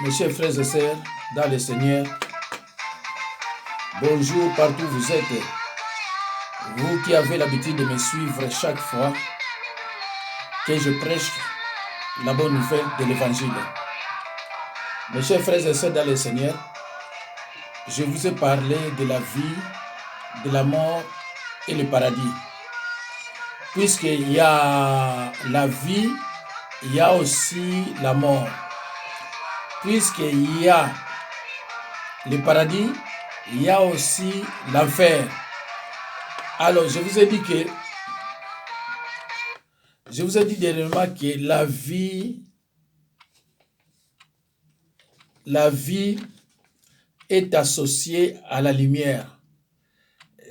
Mes chers frères et sœurs, dans le Seigneur, bonjour partout où vous êtes. Vous qui avez l'habitude de me suivre chaque fois que je prêche la bonne nouvelle de l'Évangile. Mes chers frères et sœurs dans le Seigneur, je vous ai parlé de la vie, de la mort et le paradis. Puisqu'il y a la vie, il y a aussi la mort. Puisqu'il y a le paradis, il y a aussi l'enfer. Alors, je vous ai dit dernièrement que la vie est associée à la lumière.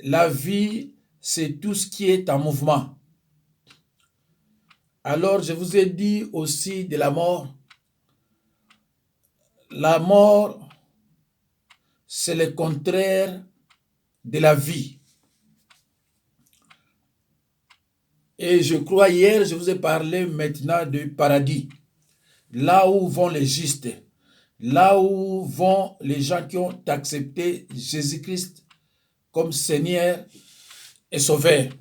La vie, c'est tout ce qui est en mouvement. Alors, je vous ai dit aussi de la mort. La mort, c'est le contraire de la vie. Et je crois hier, je vous ai parlé maintenant du paradis. Là où vont les justes. Là où vont les gens qui ont accepté Jésus-Christ comme Seigneur et Sauveur.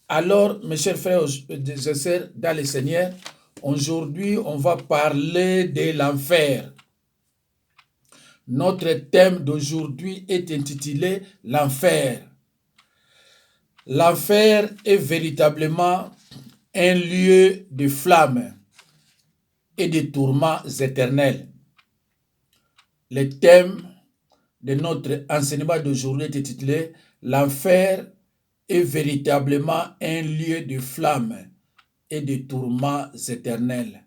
Alors, mes chers frères et sœurs dans le Seigneur, aujourd'hui, on va parler de l'enfer. Notre thème d'aujourd'hui est intitulé « L'enfer ». L'enfer est véritablement un lieu de flammes et de tourments éternels. Le thème de notre enseignement d'aujourd'hui est intitulé « L'enfer est véritablement un lieu de flammes et de tourments éternels. »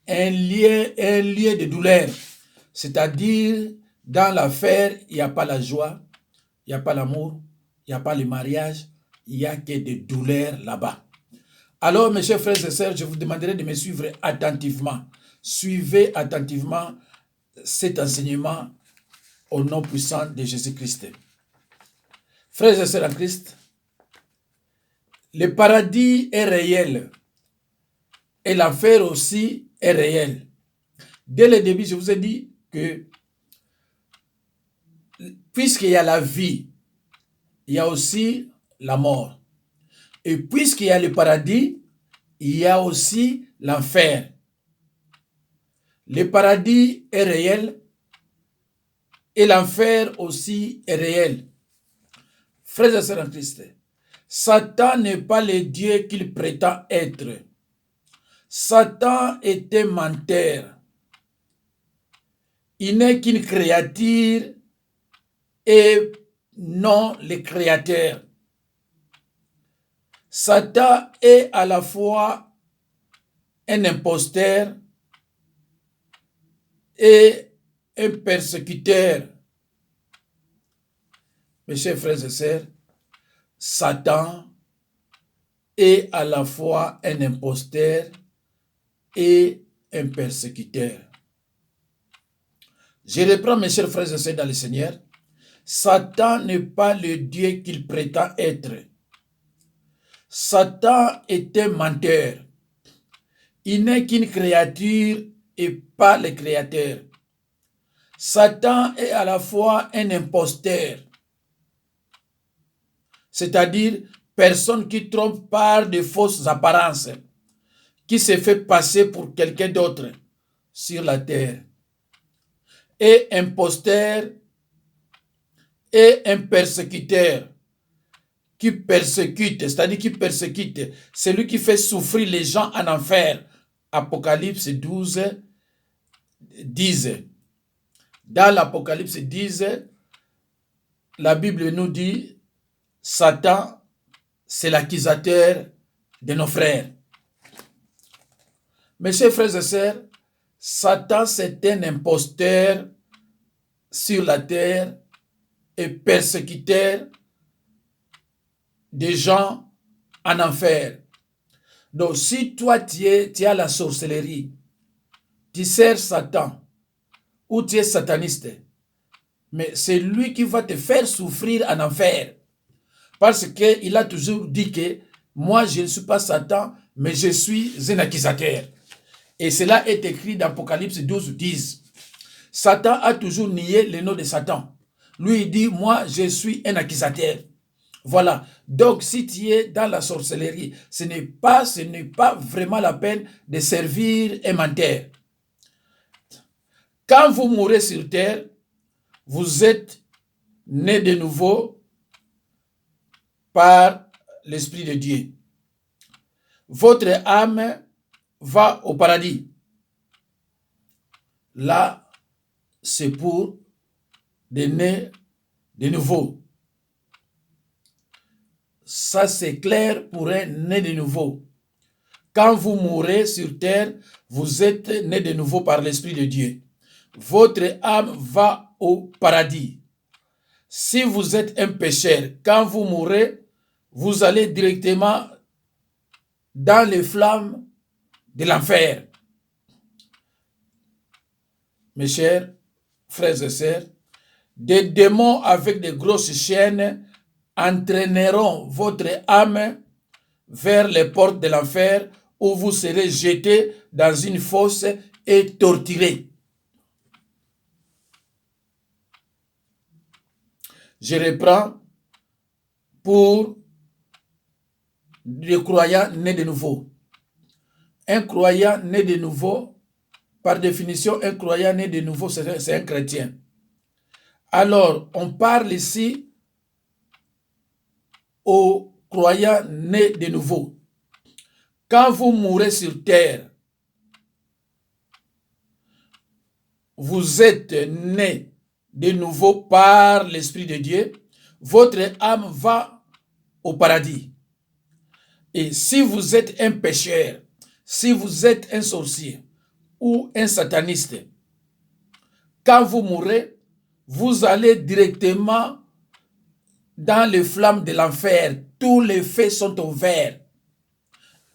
Un lieu de douleur. C'est-à-dire, dans l'enfer, il n'y a pas la joie, il n'y a pas l'amour, il n'y a pas le mariage, il n'y a que des douleurs là-bas. Alors, mes chers frères et sœurs, je vous demanderai de me suivre attentivement. Suivez attentivement cet enseignement au nom puissant de Jésus-Christ. Frères et sœurs en Christ, le paradis est réel et l'enfer aussi est réel. Dès le début, je vous ai dit que puisqu'il y a la vie, il y a aussi la mort. Et puisqu'il y a le paradis, il y a aussi l'enfer. Le paradis est réel et l'enfer aussi est réel. Frères et sœurs en Christ, Satan n'est pas le Dieu qu'il prétend être. Satan est un menteur. Il n'est qu'une créature et non le créateur. Satan est à la fois un imposteur et un persécuteur. Mes chers frères et sœurs, Satan est à la fois un imposteur et un persécuteur. Je reprends, mes chers frères et sœurs dans le Seigneur. Satan n'est pas le Dieu qu'il prétend être. Satan est un menteur. Il n'est qu'une créature et pas le créateur. Satan est à la fois un imposteur, c'est-à-dire personne qui trompe par de fausses apparences, qui se fait passer pour quelqu'un d'autre sur la terre, et imposteur et un persécuteur qui persécute, c'est-à-dire qui persécute, celui qui fait souffrir les gens en enfer. Apocalypse 12, 10. Dans l'Apocalypse 10, la Bible nous dit, Satan, c'est l'accusateur de nos frères. Mes chers frères et sœurs, Satan, c'est un imposteur sur la terre et persécuteur des gens en enfer. Donc, si toi, tu as la sorcellerie, tu sers Satan, ou tu es sataniste, mais c'est lui qui va te faire souffrir en enfer. Parce qu'il a toujours dit que moi, je ne suis pas Satan, mais je suis un accusateur. Et cela est écrit dans Apocalypse 12, 10. Satan a toujours nié le nom de Satan. Lui, il dit, moi, je suis un accusateur. Voilà. Donc, si tu es dans la sorcellerie, ce n'est pas vraiment la peine de servir un menteur. Quand vous mourrez sur terre, vous êtes né de nouveau par l'Esprit de Dieu. Votre âme va au paradis. Là, c'est pour des nés de nouveau. Ça, c'est clair pour un né de nouveau. Quand vous mourrez sur terre, vous êtes né de nouveau par l'Esprit de Dieu. Votre âme va au paradis. Si vous êtes un pécheur, quand vous mourrez, vous allez directement dans les flammes de l'enfer. Mes chers frères et sœurs, des démons avec de grosses chaînes entraîneront votre âme vers les portes de l'enfer où vous serez jeté dans une fosse et torturé. Je reprends pour les croyants nés de nouveau. Un croyant né de nouveau, par définition, un croyant né de nouveau, c'est un chrétien. Alors, on parle ici aux croyants nés de nouveau. Quand vous mourrez sur terre, vous êtes né de nouveau par l'Esprit de Dieu, votre âme va au paradis. Et si vous êtes un pécheur, si vous êtes un sorcier ou un sataniste, quand vous mourrez, vous allez directement dans les flammes de l'enfer. Tous les feux sont ouverts.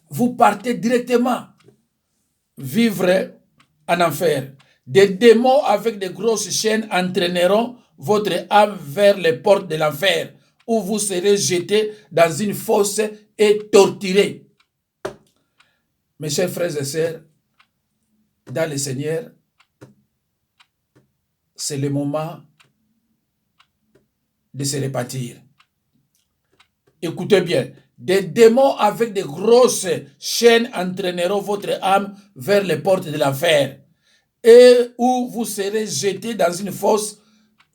Vous partez directement vivre en enfer. Des démons avec de grosses chaînes entraîneront votre âme vers les portes de l'enfer, où vous serez jeté dans une fosse et torturé. Mes chers frères et sœurs, dans le Seigneur, c'est le moment de se repentir. Écoutez bien, des démons avec de grosses chaînes entraîneront votre âme vers les portes de l'enfer, et où vous serez jeté dans une fosse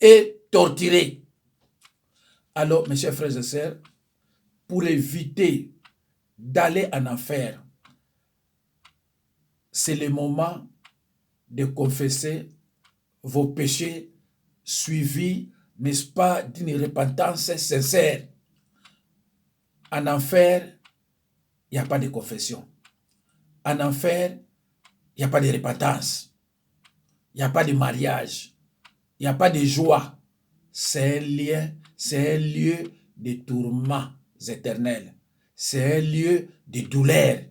et torturé. Alors, mes chers frères et sœurs, pour éviter d'aller en enfer, c'est le moment de confesser vos péchés suivis, n'est-ce pas, d'une repentance sincère. En enfer, il n'y a pas de confession. En enfer, il n'y a pas de repentance. Il n'y a pas de mariage. Il n'y a pas de joie. C'est un lieu de tourments éternels. C'est un lieu de douleur.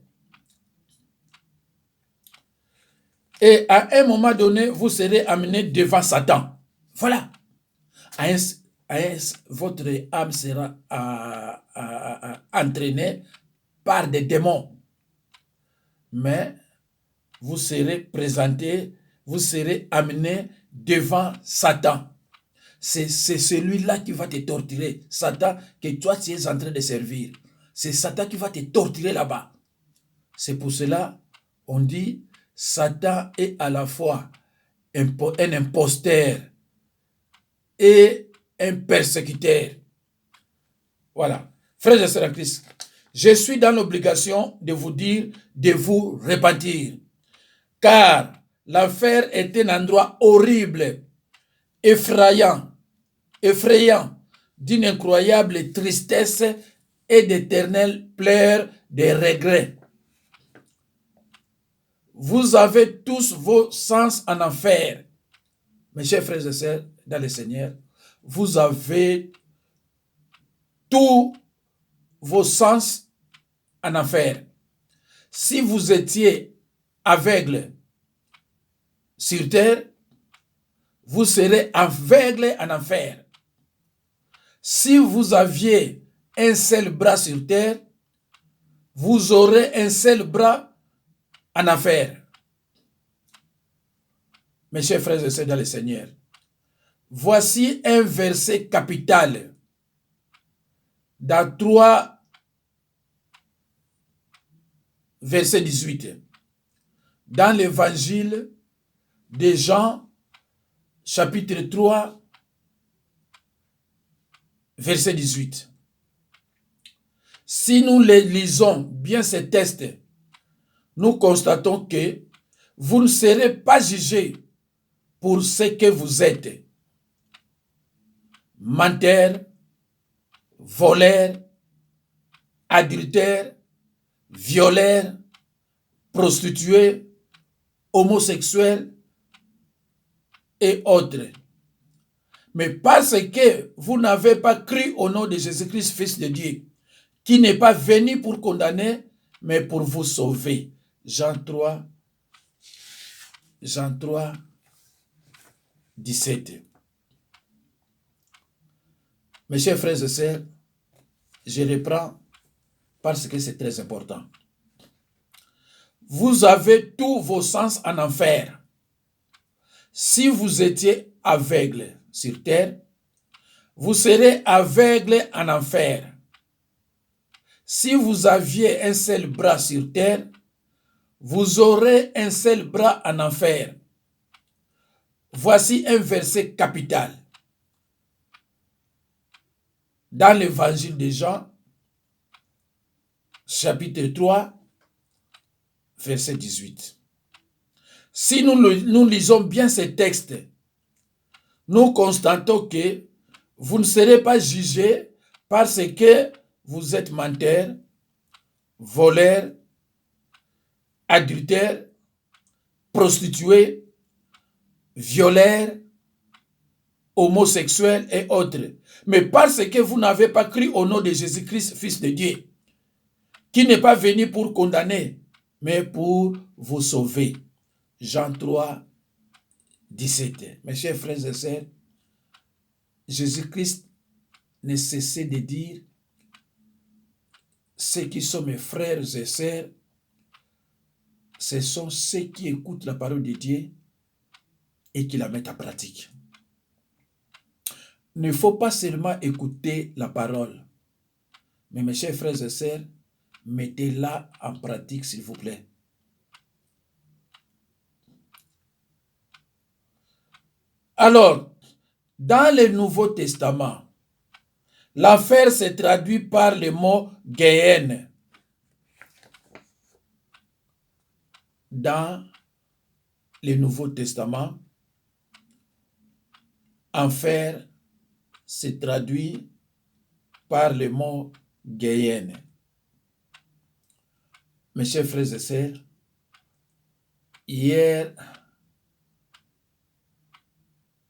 Et à un moment donné, vous serez amené devant Satan. Voilà. Votre âme sera entraînée par des démons. Mais vous serez présenté, vous serez amené devant Satan. C'est celui-là qui va te torturer. Satan que toi tu es en train de servir. C'est Satan qui va te torturer là-bas. C'est pour cela on dit Satan est à la fois un imposteur et un persécuteur. Voilà. Frères et sœurs en Christ, je suis dans l'obligation de vous dire de vous repentir. Car l'enfer est un endroit horrible, effrayant, d'une incroyable tristesse et d'éternelles pleurs de regrets. Vous avez tous vos sens en enfer. Mes chers frères et sœurs, dans le Seigneur, vous avez tous vos sens en enfer. Si vous étiez aveugle sur terre, vous serez aveugle en enfer. Si vous aviez un seul bras sur terre, vous aurez un seul bras en enfer. Mes chers frères et sœurs dans le Seigneur, voici un verset capital dans 3, verset 18. Dans l'évangile de Jean, chapitre 3, verset 18. Si nous lisons bien ces textes, nous constatons que vous ne serez pas jugés pour ce que vous êtes. Menteurs, voleurs, adultères, violeurs, prostituées, homosexuels et autres. Mais parce que vous n'avez pas cru au nom de Jésus-Christ, Fils de Dieu, qui n'est pas venu pour condamner, mais pour vous sauver. Jean 3, 17. Mes chers frères et sœurs, je reprends parce que c'est très important. Vous avez tous vos sens en enfer. Si vous étiez aveugle sur terre, vous serez aveugle en enfer. Si vous aviez un seul bras sur terre, vous aurez un seul bras en enfer. Voici un verset capital. Dans l'évangile de Jean, chapitre 3, verset 18. Si nous lisons bien ces textes, nous constatons que vous ne serez pas jugés parce que vous êtes menteurs, voleurs, adultères, prostituées, violeurs, homosexuels et autres. Mais parce que vous n'avez pas cru au nom de Jésus-Christ, Fils de Dieu, qui n'est pas venu pour condamner, mais pour vous sauver. Jean 3, 17. Mes chers frères et sœurs, Jésus-Christ ne cessait de dire, ceux qui sont mes frères et sœurs, ce sont ceux qui écoutent la parole de Dieu et qui la mettent en pratique. Il ne faut pas seulement écouter la parole, mais mes chers frères et sœurs, mettez-la en pratique, s'il vous plaît. Alors, dans le Nouveau Testament, l'enfer se traduit par le mot Gehenna. Dans le Nouveau Testament, enfer se traduit par le mot Gehenna. Mes chers frères et sœurs, hier,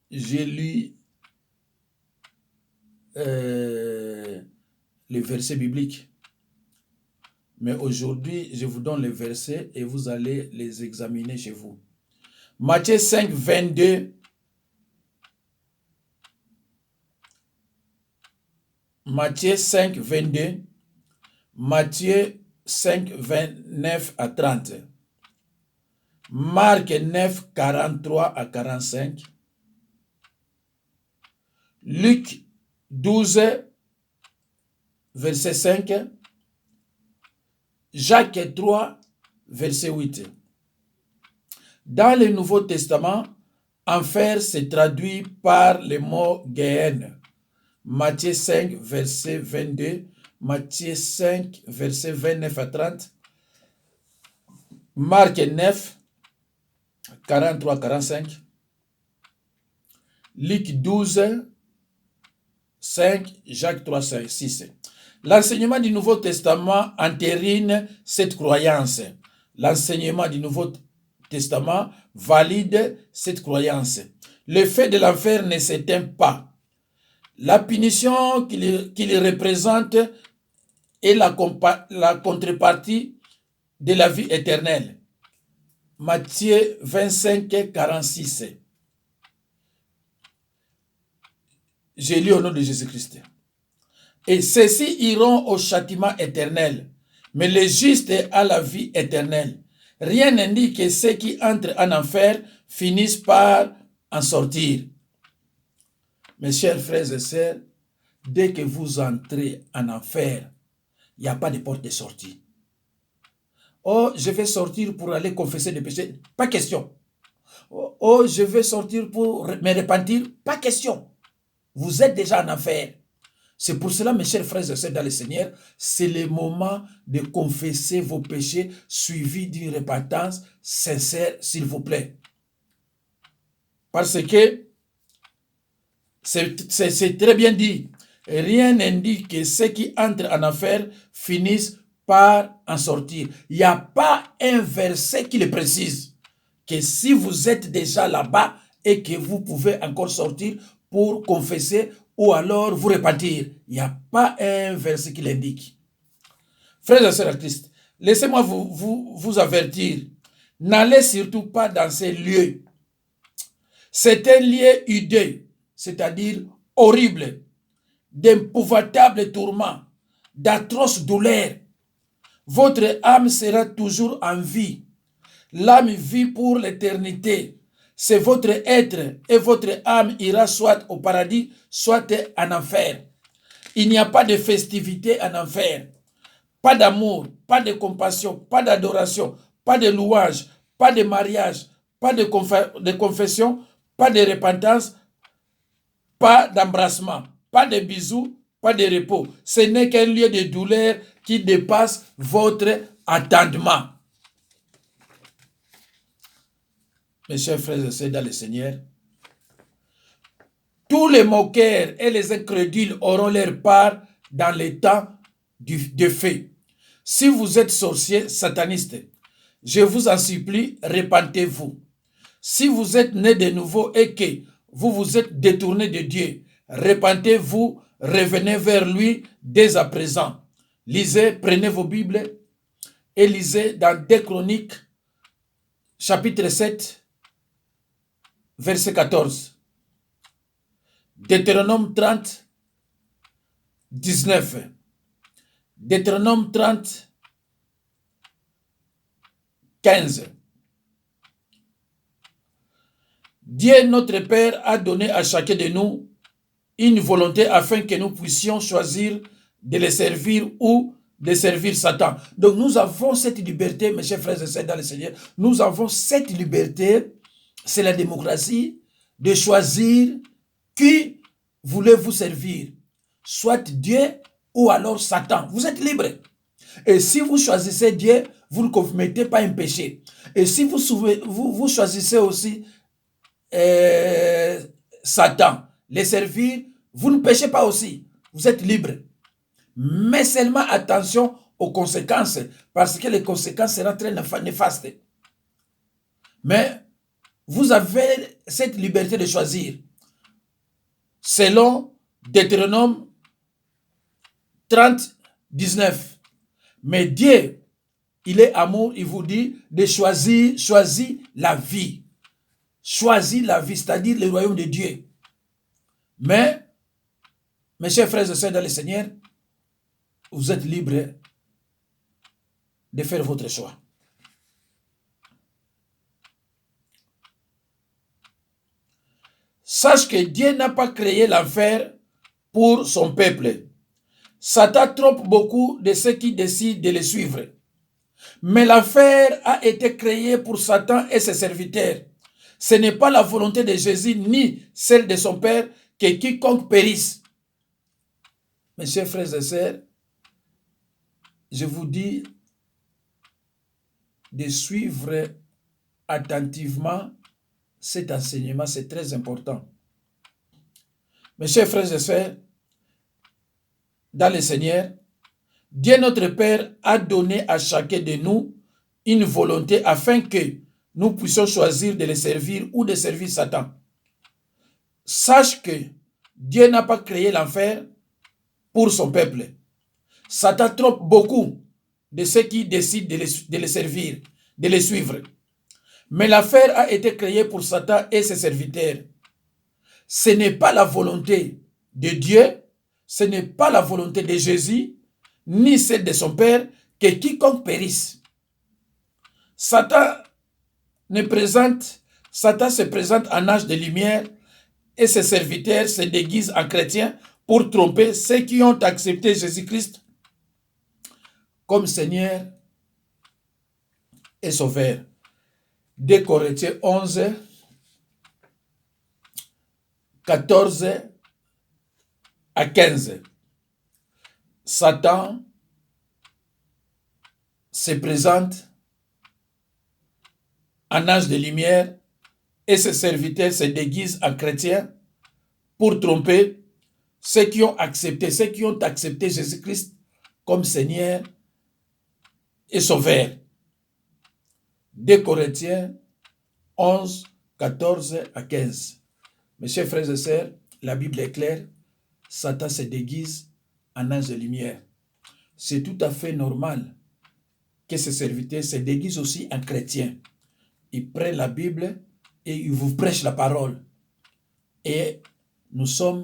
j'ai lu les versets bibliques. Mais aujourd'hui, je vous donne les versets et vous allez les examiner chez vous. Matthieu 5, 22. Matthieu 5, 22. Matthieu 5, 29 à 30. Marc 9, 43 à 45. Luc 12, verset 5. Jacques 3, verset 8. Dans le Nouveau Testament, enfer se traduit par le mot Gehenna. Matthieu 5, verset 22. Matthieu 5, verset 29 à 30. Marc 9, 43 à 45. Luc 12, 5, Jacques 3, 5, 6. L'enseignement du Nouveau Testament entérine cette croyance. L'enseignement du Nouveau Testament valide cette croyance. Le fait de l'enfer ne s'éteint pas. La punition qu'il représente est la contrepartie de la vie éternelle. Matthieu 25, 46. J'ai lu au nom de Jésus-Christ. Et ceux-ci iront au châtiment éternel, mais les justes à la vie éternelle. Rien n'indique que ceux qui entrent en enfer finissent par en sortir. Mes chers frères et sœurs, dès que vous entrez en enfer, il n'y a pas de porte de sortie. Oh, je vais sortir pour aller confesser des péchés. Pas question. Oh, je vais sortir pour me repentir. Pas question. Vous êtes déjà en enfer. C'est pour cela, mes chers frères et sœurs dans le Seigneur, c'est le moment de confesser vos péchés suivis d'une repentance sincère, s'il vous plaît. Parce que c'est très bien dit. Rien n'indique que ceux qui entrent en enfer finissent par en sortir. Il n'y a pas un verset qui le précise. Que si vous êtes déjà là-bas et que vous pouvez encore sortir pour confesser ou alors vous repentir. Il n'y a pas un verset qui l'indique. Frères et sœurs en Christ, laissez-moi vous avertir. N'allez surtout pas dans ces lieux. C'est un lieu hideux, c'est-à-dire horrible, d'épouvantables tourments, d'atroces douleurs. Votre âme sera toujours en vie. L'âme vit pour l'éternité. C'est votre être et votre âme ira soit au paradis, soit en enfer. Il n'y a pas de festivité en enfer. Pas d'amour, pas de compassion, pas d'adoration, pas de louange, pas de mariage, pas de confession, pas de repentance, pas d'embrassement, pas de bisous, pas de repos. Ce n'est qu'un lieu de douleur qui dépasse votre entendement. Mes chers frères et sœurs dans le Seigneur, tous les moqueurs et les incrédules auront leur part dans les temps de feu. Si vous êtes sorcier sataniste, je vous en supplie, repentez-vous. Si vous êtes né de nouveau et que vous vous êtes détourné de Dieu, repentez-vous, revenez vers lui dès à présent. Lisez, prenez vos Bibles et lisez dans 2 Chroniques, chapitre 7, verset 14. Deutéronome 30, 19. Deutéronome 30, 15. Dieu notre Père a donné à chacun de nous une volonté afin que nous puissions choisir de le servir ou de servir Satan. Donc nous avons cette liberté, mes chers frères et sœurs dans le Seigneur, nous avons cette liberté, c'est la démocratie, de choisir qui voulez-vous servir, soit Dieu ou alors Satan. Vous êtes libre. Et si vous choisissez Dieu, vous ne commettez pas un péché. Et si vous choisissez aussi Satan, les servir, vous ne péchez pas aussi. Vous êtes libre. Mais seulement attention aux conséquences, parce que les conséquences seront très néfastes. Mais vous avez cette liberté de choisir. Selon Deutéronome 30, 19. Mais Dieu, il est amour, il vous dit de choisir la vie. Choisir la vie, c'est-à-dire le royaume de Dieu. Mais, mes chers frères et sœurs dans le Seigneur, vous êtes libres de faire votre choix. Sache que Dieu n'a pas créé l'enfer pour son peuple. Satan trompe beaucoup de ceux qui décident de le suivre. Mais l'enfer a été créé pour Satan et ses serviteurs. Ce n'est pas la volonté de Jésus ni celle de son Père que quiconque périsse. Mes chers frères et sœurs, je vous dis de suivre attentivement cet enseignement, c'est très important. Mes chers frères et sœurs, dans le Seigneur, Dieu notre Père a donné à chacun de nous une volonté afin que nous puissions choisir de le servir ou de servir Satan. Sache que Dieu n'a pas créé l'enfer pour son peuple. Satan trompe beaucoup de ceux qui décident de le servir, de le suivre. Mais l'enfer a été créé pour Satan et ses serviteurs. Ce n'est pas la volonté de Dieu, ce n'est pas la volonté de Jésus, ni celle de son Père, que quiconque périsse. Satan se présente en âge de lumière et ses serviteurs se déguisent en chrétiens pour tromper ceux qui ont accepté Jésus-Christ comme Seigneur et Sauveur. 2 Corinthiens 11, 14 à 15. Satan se présente en âge de lumière et ses serviteurs se déguisent en chrétiens pour tromper ceux qui ont accepté Jésus-Christ comme Seigneur et Sauveur. 2 Corinthiens 11, 14 à 15. Mes chers frères et sœurs, la Bible est claire, Satan se déguise en ange de lumière. C'est tout à fait normal que ses serviteurs se déguisent aussi en chrétiens. Ils prennent la Bible et ils vous prêchent la parole. Et nous sommes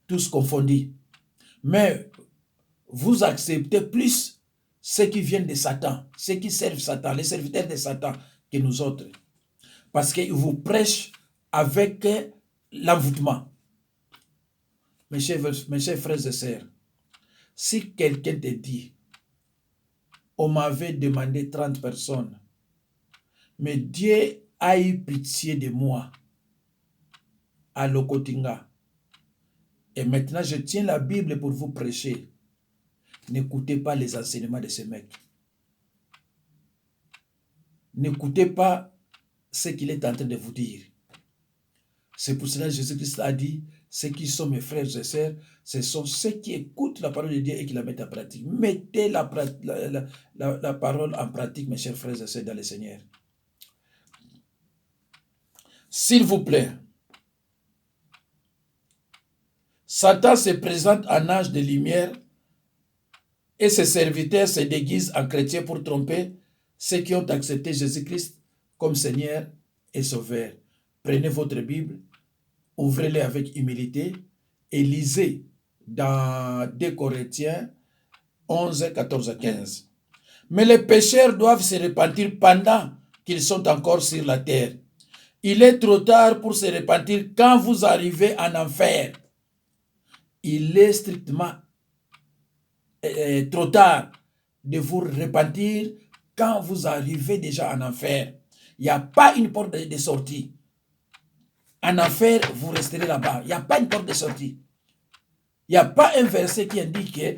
tous confondus. Mais vous acceptez plus ceux qui viennent de Satan, ceux qui servent Satan, les serviteurs de Satan, que nous autres. Parce qu'ils vous prêchent avec l'envoûtement. Mes chers frères et sœurs, si quelqu'un te dit, on m'avait demandé 30 personnes, mais Dieu a eu pitié de moi à Lokotinga. Et maintenant, je tiens la Bible pour vous prêcher. N'écoutez pas les enseignements de ces mecs. N'écoutez pas ce qu'il est en train de vous dire. C'est pour cela que Jésus-Christ a dit, ceux qui sont mes frères et sœurs, ce sont ceux qui écoutent la parole de Dieu et qui la mettent en pratique. Mettez la parole en pratique, mes chers frères et sœurs, dans le Seigneur. S'il vous plaît, Satan se présente en âge de lumière et ses serviteurs se déguisent en chrétiens pour tromper ceux qui ont accepté Jésus-Christ comme Seigneur et Sauveur. Prenez votre Bible, ouvrez-la avec humilité et lisez dans 2 Corinthiens 11, 14 à 15. Mais les pécheurs doivent se repentir pendant qu'ils sont encore sur la terre. Il est trop tard pour se repentir quand vous arrivez en enfer. Il est strictement trop tard de vous repentir quand vous arrivez déjà en enfer. Il n'y a pas une porte de sortie. En enfer, vous resterez là-bas. Il n'y a pas une porte de sortie. Il n'y a pas un verset qui indique que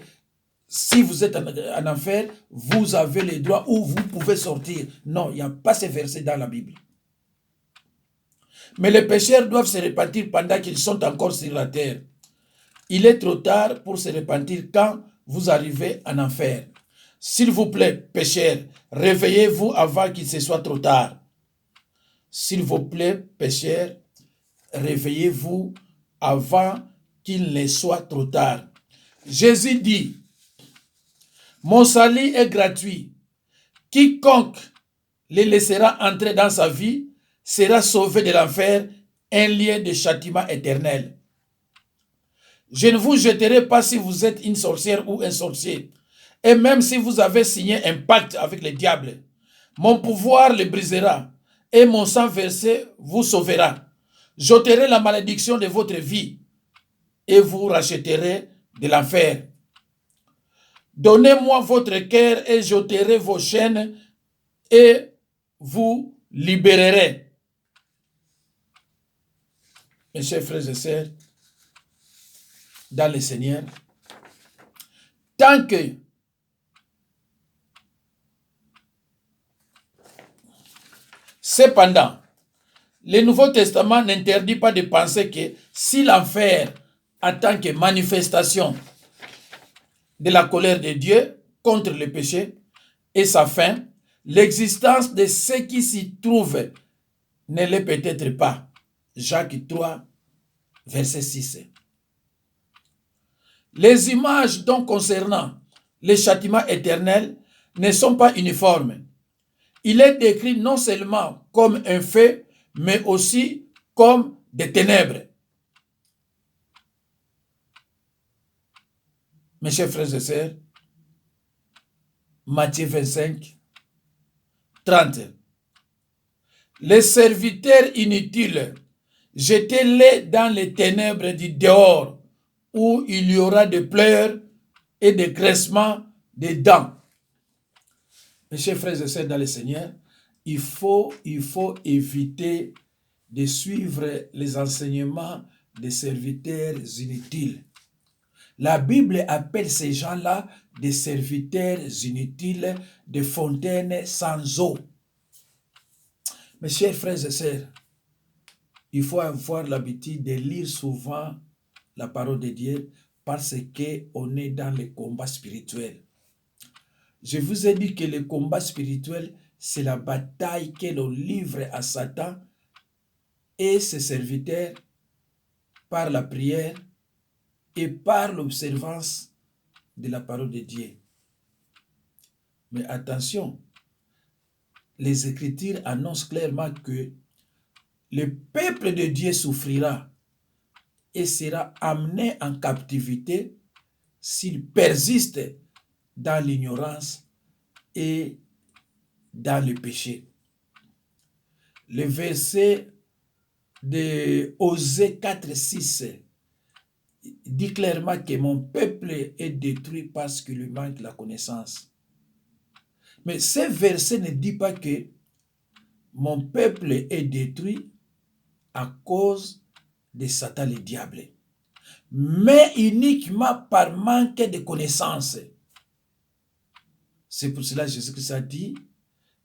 si vous êtes en enfer, vous avez le droit ou vous pouvez sortir. Non, il n'y a pas ce verset dans la Bible. Mais les pécheurs doivent se repentir pendant qu'ils sont encore sur la terre. Il est trop tard pour se repentir quand vous arrivez en enfer. S'il vous plaît, pécheurs, réveillez-vous avant qu'il se soit trop tard. S'il vous plaît, pécheurs, réveillez-vous avant qu'il ne soit trop tard. Jésus dit, mon salut est gratuit. Quiconque les laissera entrer dans sa vie sera sauvé de l'enfer, un lien de châtiment éternel. Je ne vous jeterai pas si vous êtes une sorcière ou un sorcier. Et même si vous avez signé un pacte avec le diable, mon pouvoir le brisera et mon sang versé vous sauvera. J'ôterai la malédiction de votre vie et vous rachèterai de l'enfer. Donnez-moi votre cœur et j'ôterai vos chaînes et vous libérerai. Mes chers frères et sœurs, dans le Seigneur, tant que cependant, le Nouveau Testament n'interdit pas de penser que si l'enfer en tant que manifestation de la colère de Dieu contre le péché et sa fin, l'existence de ceux qui s'y trouvent ne l'est peut-être pas. Jacques 3, verset 6. Les images donc concernant les châtiments éternels ne sont pas uniformes. Il est décrit non seulement comme un fait, mais aussi comme des ténèbres. Mes chers frères et sœurs, Matthieu 25, 30. Les serviteurs inutiles, jetez-les dans les ténèbres du dehors, où il y aura des pleurs et des graissements des dents. Mes chers frères et sœurs dans le Seigneur, il faut éviter de suivre les enseignements des serviteurs inutiles. La Bible appelle ces gens-là des serviteurs inutiles, des fontaines sans eau. Mes chers frères et sœurs, il faut avoir l'habitude de lire souvent la parole de Dieu parce qu'on est dans le combat spirituel. Je vous ai dit que le combat spirituel, c'est la bataille que l'on livre à Satan et ses serviteurs par la prière et par l'observance de la parole de Dieu. Mais attention, les Écritures annoncent clairement que le peuple de Dieu souffrira et sera amené en captivité s'il persiste dans l'ignorance et dans le péché. Le verset de Osée 4:6 dit clairement que mon peuple est détruit parce qu'il lui manque la connaissance. Mais ce verset ne dit pas que mon peuple est détruit à cause de Satan le diable, mais uniquement par manque de connaissance. C'est pour cela que Jésus-Christ a dit,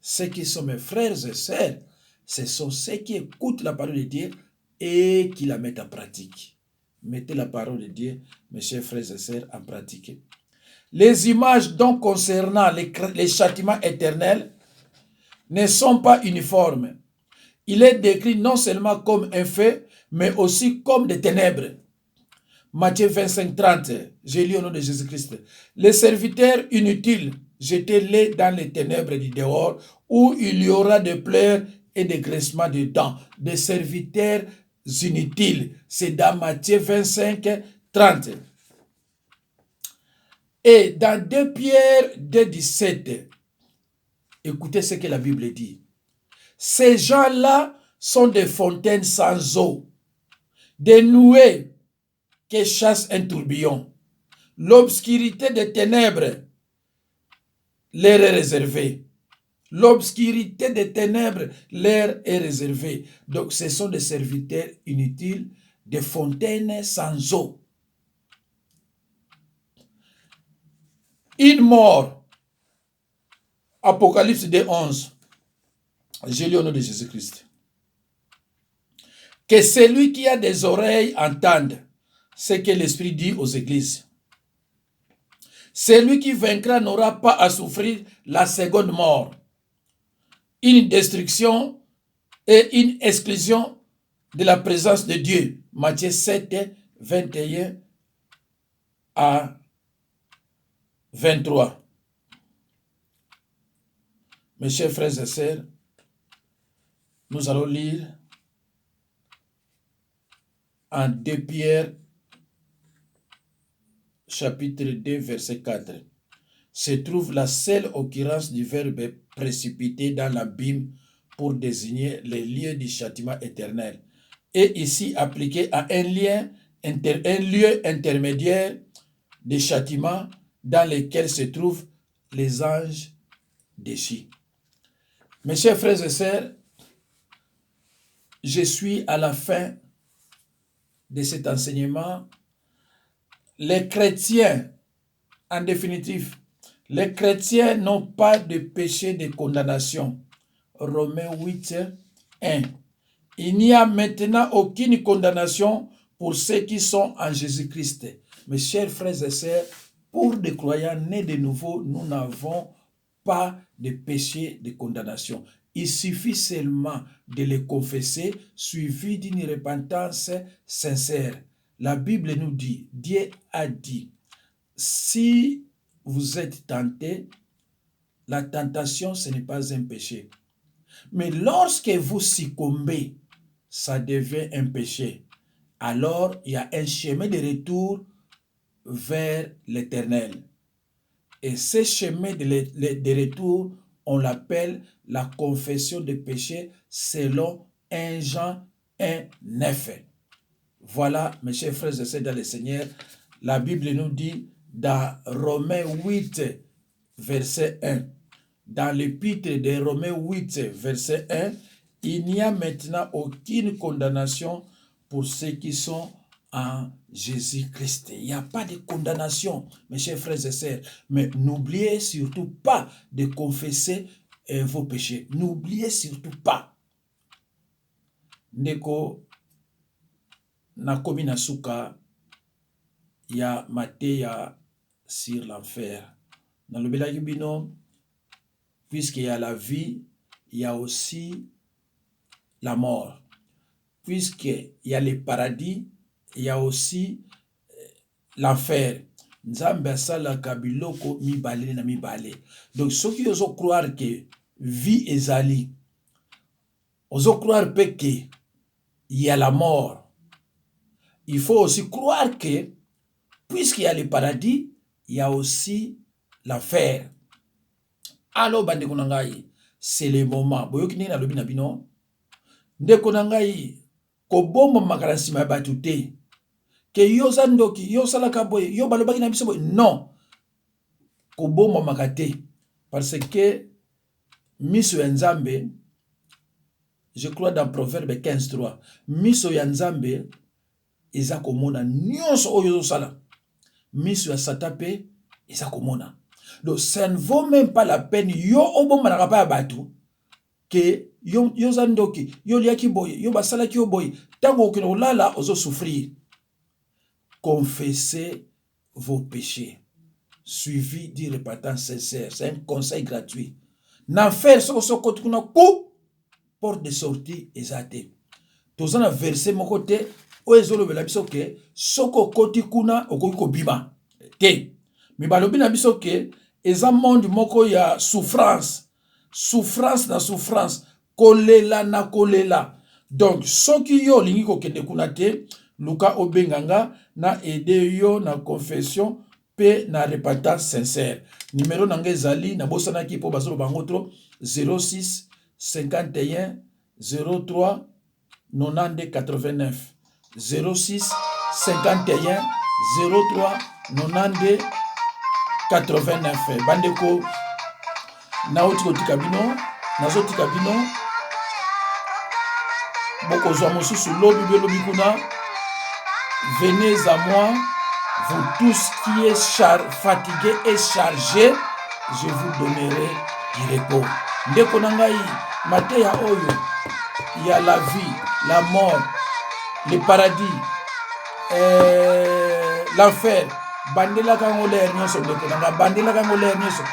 ceux qui sont mes frères et sœurs, ce sont ceux qui écoutent la parole de Dieu et qui la mettent en pratique. Mettez la parole de Dieu, mes chers frères et sœurs, en pratique. Les images donc concernant les châtiments éternels ne sont pas uniformes. Il est décrit non seulement comme un fait, mais aussi comme des ténèbres. Matthieu 25:30, j'ai lu au nom de Jésus-Christ. Les serviteurs inutiles, jetez-les dans les ténèbres du dehors, où il y aura des pleurs et des graissements de dents. Des serviteurs inutiles. C'est dans Matthieu 25:30. Et dans 2 Pierre 2:17, écoutez ce que la Bible dit. Ces gens-là sont des fontaines sans eau, des nuées qui chassent un tourbillon. L'obscurité des ténèbres leur est réservée. L'obscurité des ténèbres leur est réservée. Donc ce sont des serviteurs inutiles, des fontaines sans eau. Une mort. Apocalypse 2:11. J'ai lu au nom de Jésus-Christ. Que celui qui a des oreilles entende ce que l'Esprit dit aux églises. Celui qui vaincra n'aura pas à souffrir la seconde mort, une destruction et une exclusion de la présence de Dieu. Matthieu 7, 21 à 23. Mes chers frères et sœurs, nous allons lire en 2 Pierre, chapitre 2, verset 4. Se trouve la seule occurrence du verbe précipiter dans l'abîme pour désigner les lieux du châtiment éternel. Et ici appliqué à un lieu intermédiaire de châtiment dans lequel se trouvent les anges déchus. Mes chers frères et sœurs, je suis à la fin de cet enseignement. Les chrétiens, en définitive, les chrétiens n'ont pas de péché de condamnation. Romains 8, 1. Il n'y a maintenant aucune condamnation pour ceux qui sont en Jésus-Christ. Mes chers frères et sœurs, pour des croyants nés de nouveau, nous n'avons pas de péché de condamnation. Il suffit seulement de les confesser, suivi d'une repentance sincère. La Bible nous dit, Dieu a dit, si vous êtes tentés, la tentation, ce n'est pas un péché. Mais lorsque vous succombez, ça devient un péché. Alors, il y a un chemin de retour vers l'Éternel. Et ce chemin de retour, on l'appelle la confession des péchés selon 1 Jean 1:9. Voilà, mes chers frères et sœurs dans le Seigneur, la Bible nous dit dans Romains 8, verset 1, dans l'épître de Romains 8, verset 1, il n'y a maintenant aucune condamnation pour ceux qui sont en Jésus-Christ. Il n'y a pas de condamnation, mes chers frères et sœurs. Mais n'oubliez surtout pas de confesser vos péchés. N'oubliez surtout pas. Ndeko nakomi na suka ya mateya sur l'enfer. Nalobelaki bino, puisqu'il y a la vie, il y a aussi la mort. Puisqu'il y a le paradis, il y a aussi l'enfer. Nzambe asalaka biloko mibale na mibale. Donc, ceux qui osent croire que vie ezali, osent croire que il y a la mort, il faut aussi croire que, puisqu'il y a le paradis, il y a aussi l'enfer. Alors, bandeko na ngai, c'est le moment. Boyoki ndenge nalobi na bino, ndeko na ngai, kobomba makala nsima ya bato te. Ke yo za ndoki, yo salaka boye, yo balobaki na biso boye. Non. Kobomba makate. Parce que miso ya Nzambe, je crois dans Proverbe 15:3, miso ya Nzambe eza komona nyonso oyo sala. Miso ya Satan pe eza komona. Donc ça ne vaut même pas la peine yo obomba na kapa ya bato que yo za ndoki, yo liaki boye, yo basalaki yo boye, tango okino olala ozo souffrir. Confessez vos péchés, suivi d'une repentance sincère. C'est un conseil gratuit. N'en faire ce que tu as coup, porte de sortie exacte. Tous en verset mon côté, o ezolo bela biso ke soko koti kuna okoko bima. Te. Mi balobi na biso ke eza monde moko ya souffrance. Souffrance na souffrance. Kolela na kolela. Donc, soki yo lingi ko kende kuna te, luka obenganga na aider yo na confession pe na repentance sincère. Numéro nanga ezali na bosana ki po bazolo bangotro 06 51 03 90 89. 06 51 03 90 89. Bandeko na otiko tikabino, nazo tikabino. Boko zwa mosusu lobi belobi kuna. Venez à moi, vous tous qui êtes fatigués et chargés, je vous donnerai du repos. Ndeko na ngai, mateya oyo, il y a la vie, la mort, le paradis, l'enfer. Bandela kango ler nyonso ndeko na ngai, bandela kango ler nyonso.